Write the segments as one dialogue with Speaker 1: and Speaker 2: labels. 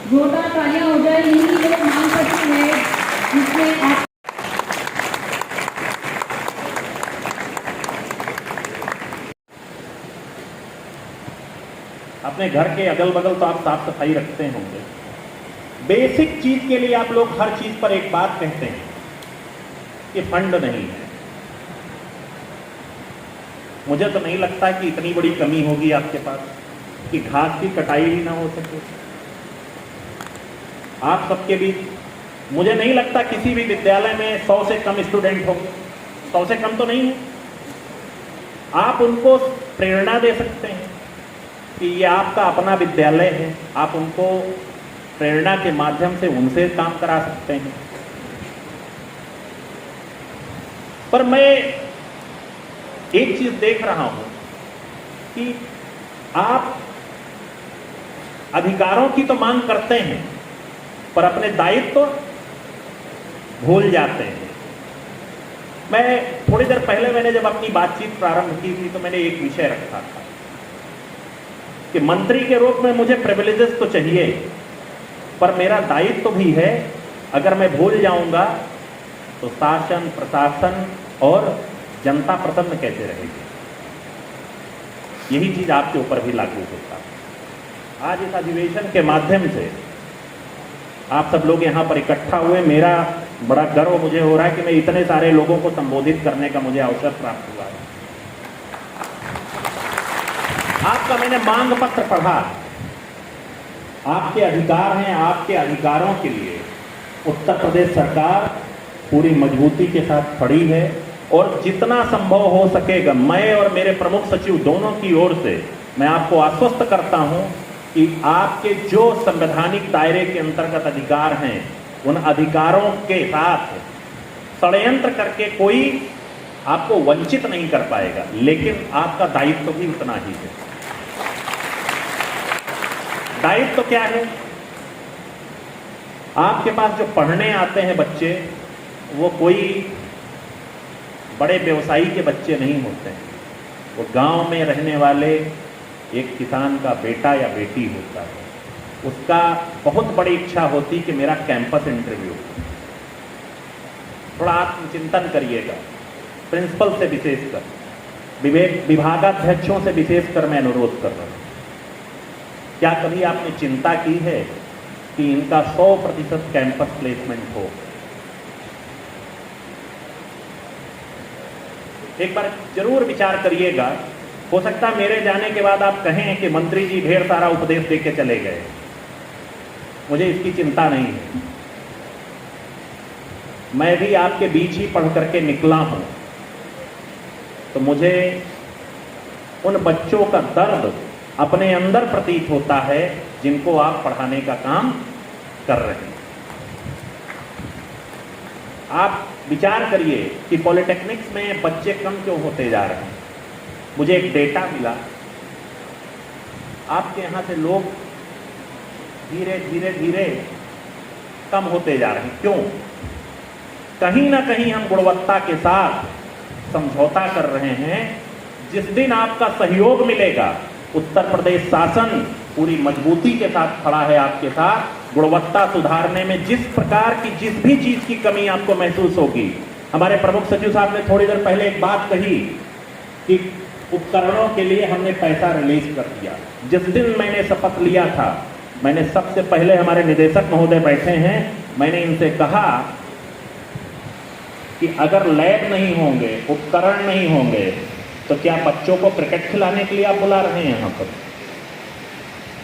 Speaker 1: जोरदार तालियां हो जाए। यही लोग मांग करते हैं जिसमें आप
Speaker 2: अपने घर के अगल बगल तो आप साफ सफाई रखते होंगे। बेसिक चीज के लिए आप लोग हर चीज पर एक बात कहते हैं कि फंड नहीं है। मुझे तो नहीं लगता कि इतनी बड़ी कमी होगी आपके पास कि घास की कटाई भी ना हो सके। आप सबके बीच मुझे नहीं लगता किसी भी विद्यालय में 100 से कम स्टूडेंट होंगे। 100 से कम तो नहीं है। आप उनको प्रेरणा दे सकते हैं कि ये आपका अपना विद्यालय है। आप उनको प्रेरणा के माध्यम से उनसे काम करा सकते हैं। पर मैं एक चीज देख रहा हूं कि आप अधिकारों की तो मांग करते हैं पर अपने दायित्व भूल जाते हैं। मैं थोड़ी देर पहले मैंने जब अपनी बातचीत प्रारंभ की थी तो मैंने एक विषय रखा था कि मंत्री के रूप में मुझे प्रिविलेजेस तो चाहिए पर मेरा दायित्व भी है। अगर मैं भूल जाऊंगा तो शासन प्रशासन और जनता प्रसन्न कैसे रहेगी। यही चीज आपके ऊपर भी लागू होता है। आज इस अधिवेशन के माध्यम से आप सब लोग यहां पर इकट्ठा हुए, मेरा बड़ा गर्व मुझे हो रहा है कि मैं इतने सारे लोगों को संबोधित करने का मुझे अवसर प्राप्त हुआ है। आपका मैंने मांग पत्र पढ़ा। आपके अधिकार हैं। आपके अधिकारों के लिए उत्तर प्रदेश सरकार पूरी मजबूती के साथ खड़ी है और जितना संभव हो सकेगा मैं और मेरे प्रमुख सचिव दोनों की ओर से मैं आपको आश्वस्त करता हूं कि आपके जो संवैधानिक दायरे के अंतर्गत अधिकार हैं उन अधिकारों के साथ षड्यंत्र करके कोई आपको वंचित नहीं कर पाएगा। लेकिन आपका दायित्व भी उतना ही है। दायित्व क्या है? आपके पास जो पढ़ने आते हैं बच्चे वो कोई बड़े व्यवसायी के बच्चे नहीं होते हैं। वो गांव में रहने वाले एक किसान का बेटा या बेटी होता है। उसका बहुत बड़ी इच्छा होती कि मेरा कैंपस इंटरव्यू। थोड़ा आत्मचिंतन करिएगा। प्रिंसिपल से विशेषकर विभागाध्यक्षों से विशेषकर मैं अनुरोध कर रहा हूं, क्या कभी आपने चिंता की है कि इनका 100% कैंपस प्लेसमेंट हो? एक बार जरूर विचार करिएगा। हो सकता है मेरे जाने के बाद आप कहें कि मंत्री जी ढेर सारा उपदेश देके चले गए। मुझे इसकी चिंता नहीं है। मैं भी आपके बीच ही पढ़ करके निकला हूं तो मुझे उन बच्चों का दर्द अपने अंदर प्रतीत होता है जिनको आप पढ़ाने का काम कर रहे हैं। आप विचार करिए कि पॉलिटेक्निक्स में बच्चे कम क्यों होते जा रहे हैं। मुझे एक डेटा मिला, आपके यहां से लोग धीरे धीरे धीरे कम होते जा रहे हैं। क्यों? कहीं ना कहीं हम गुणवत्ता के साथ समझौता कर रहे हैं। जिस दिन आपका सहयोग मिलेगा, उत्तर प्रदेश शासन पूरी मजबूती के साथ खड़ा है आपके साथ। गुणवत्ता सुधारने में जिस प्रकार की जिस भी चीज की कमी आपको महसूस होगी, हमारे प्रमुख सचिव साहब ने थोड़ी देर पहले एक बात कही कि उपकरणों के लिए हमने पैसा रिलीज कर दिया। जिस दिन मैंने शपथ लिया था, मैंने सबसे पहले, हमारे निदेशक महोदय बैठे हैं, मैंने इनसे कहा कि अगर लैब नहीं होंगे, उपकरण नहीं होंगे तो क्या बच्चों को क्रिकेट खिलाने के लिए आप बुला रहे हैं यहां पर?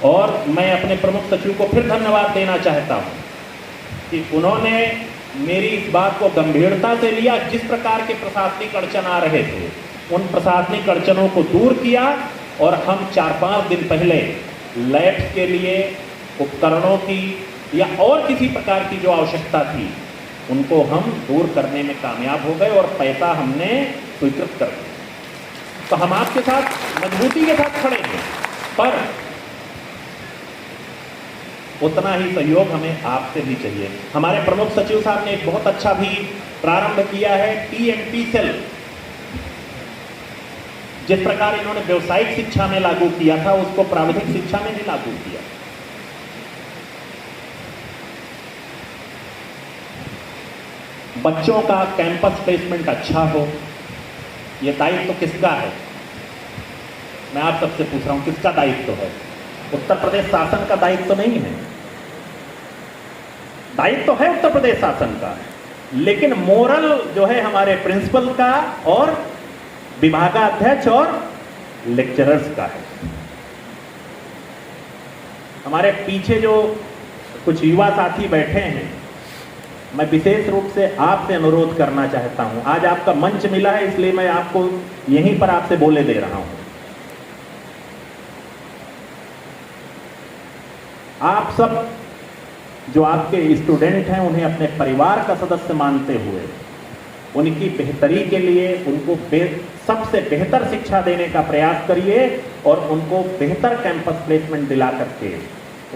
Speaker 2: और मैं अपने प्रमुख सचिव को फिर धन्यवाद देना चाहता हूं कि उन्होंने मेरी इस बात को गंभीरता से लिया। जिस प्रकार के प्रशासनिक अड़चन आ रहे थे उन प्रशासनिक अड़चनों को दूर किया और हम 4-5 दिन पहले लैब के लिए उपकरणों की या और किसी प्रकार की जो आवश्यकता थी उनको हम दूर करने में कामयाब हो गए और पैसा हमने स्वीकृत कर दिया। तो हम आपके साथ मजबूती के साथ खड़े हैं। पर उतना ही सहयोग हमें आपसे भी चाहिए। हमारे प्रमुख सचिव साहब ने एक बहुत अच्छा भी प्रारंभ किया है, टीएमटी सेल। जिस प्रकार इन्होंने व्यवसायिक शिक्षा में लागू किया था, उसको प्राविधिक शिक्षा में भी लागू किया। बच्चों का कैंपस प्लेसमेंट अच्छा हो, यह दायित्व तो किसका है? मैं आप सबसे पूछ रहा हूं, किसका दायित्व है? उत्तर प्रदेश शासन का दायित्व तो नहीं है। दायित्व तो है उत्तर प्रदेश शासन का, लेकिन मोरल जो है हमारे प्रिंसिपल का और विभागाध्यक्ष और लेक्चरर्स का है। हमारे पीछे जो कुछ युवा साथी बैठे हैं, मैं विशेष रूप से आपसे अनुरोध करना चाहता हूं। आज आपका मंच मिला है, इसलिए मैं आपको यहीं पर आपसे बोले दे रहा हूं। आप सब जो आपके स्टूडेंट हैं, उन्हें अपने परिवार का सदस्य मानते हुए उनकी बेहतरी के लिए उनको सबसे बेहतर शिक्षा देने का प्रयास करिए और उनको बेहतर कैंपस प्लेसमेंट दिला करके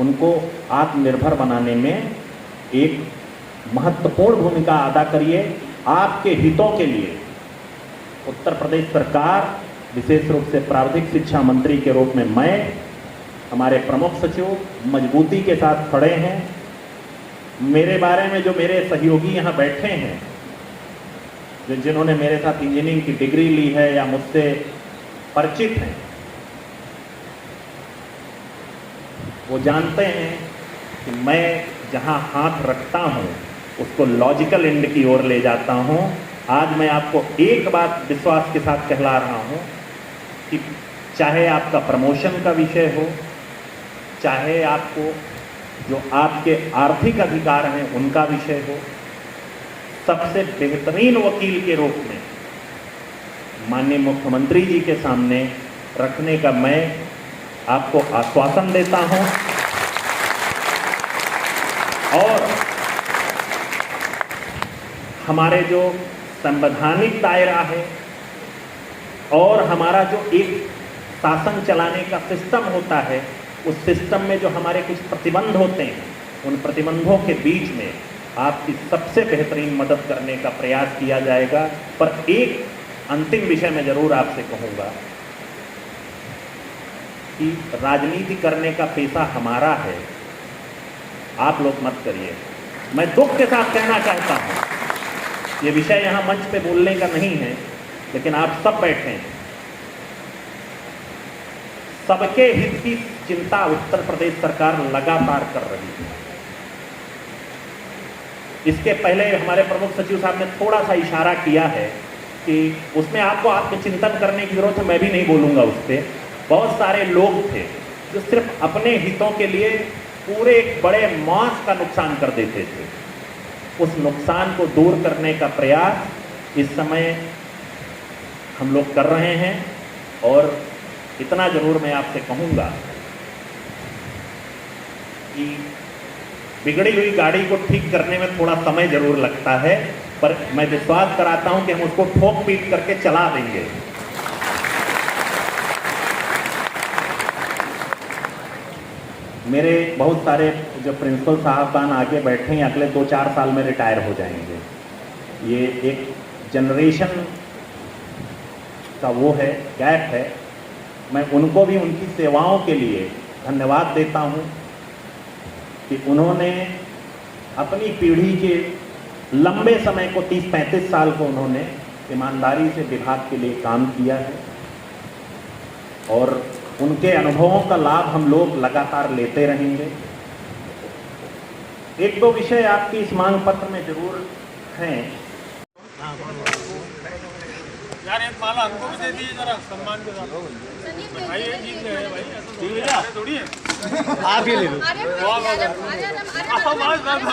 Speaker 2: उनको आत्मनिर्भर बनाने में एक महत्वपूर्ण भूमिका अदा करिए। आपके हितों के लिए उत्तर प्रदेश सरकार, विशेष रूप से प्राविधिक शिक्षा मंत्री के रूप में मैं, हमारे प्रमुख सचिव मजबूती के साथ खड़े हैं। मेरे बारे में जो मेरे सहयोगी यहाँ बैठे हैं, जिन्होंने मेरे साथ इंजीनियरिंग की डिग्री ली है या मुझसे परिचित हैं, वो जानते हैं कि मैं जहाँ हाथ रखता हूँ उसको लॉजिकल एंड की ओर ले जाता हूँ। आज मैं आपको एक बात विश्वास के साथ कहला रहा हूँ कि चाहे आपका प्रमोशन का विषय हो, चाहे आपको जो आपके आर्थिक अधिकार हैं उनका विषय हो, सबसे बेहतरीन वकील के रूप में माननीय मुख्यमंत्री जी के सामने रखने का मैं आपको आश्वासन देता हूं। और हमारे जो संवैधानिक दायरा है और हमारा जो एक शासन चलाने का सिस्टम होता है, उस सिस्टम में जो हमारे कुछ प्रतिबंध होते हैं, उन प्रतिबंधों के बीच में आपकी सबसे बेहतरीन मदद करने का प्रयास किया जाएगा। पर एक अंतिम विषय मैं जरूर आपसे कहूँगा कि राजनीति करने का पेशा हमारा है, आप लोग मत करिए। मैं दुख के साथ कहना चाहता हूँ, ये विषय यहाँ मंच पे बोलने का नहीं है, लेकिन आप सब बैठे हैं, सबके हित की चिंता उत्तर प्रदेश सरकार लगातार कर रही है। इसके पहले हमारे प्रमुख सचिव साहब ने थोड़ा सा इशारा किया है कि उसमें आपको आत्मचिंतन करने की जरूरत है, मैं भी नहीं बोलूँगा उस पर। बहुत सारे लोग थे जो सिर्फ अपने हितों के लिए पूरे एक बड़े मास का नुकसान कर देते थे। उस नुकसान को दूर करने का प्रयास इस समय हम लोग कर रहे हैं। और इतना जरूर मैं आपसे कहूँगा कि बिगड़ी हुई गाड़ी को ठीक करने में थोड़ा समय जरूर लगता है, पर मैं विश्वास कराता हूं कि हम उसको ठोक पीट करके चला देंगे। मेरे बहुत सारे जो प्रिंसिपल साहबान आगे बैठे हैं, अगले 2-4 साल में रिटायर हो जाएंगे। ये एक जनरेशन का वो है, गैप है। मैं उनको भी उनकी सेवाओं के लिए धन्यवाद देता हूं कि उन्होंने अपनी पीढ़ी के लंबे समय को 30-35 साल को उन्होंने ईमानदारी से विभाग के लिए काम किया है और उनके अनुभवों का लाभ हम लोग लगातार लेते रहेंगे। एक दो विषय आपकी इस मांग पत्र में जरूर हैं।
Speaker 3: यार एक माला हमको भी दे दीजिए जरा सम्मान के साथ। भाई ये जीत गए भाई, ऐसा थोड़ी है।
Speaker 4: आप ही ले लो।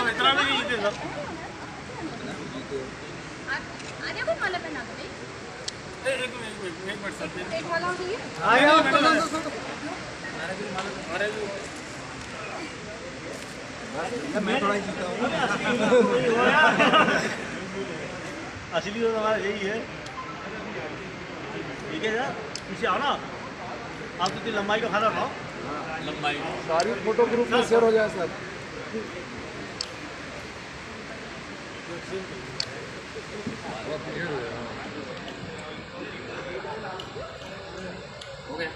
Speaker 3: इतना भी नहीं जीते सर। एक मिनट सर,
Speaker 4: मैं थोड़ा जीता हूँ।
Speaker 3: असली तो हमारा यही है। ठीक है यार, पीछे आओ ना, आप तो इतनी लंबाई का खाना खाओ। लंबाई
Speaker 4: सारी फोटो ग्रुप में शेयर हो जाए सर।
Speaker 3: हो गया।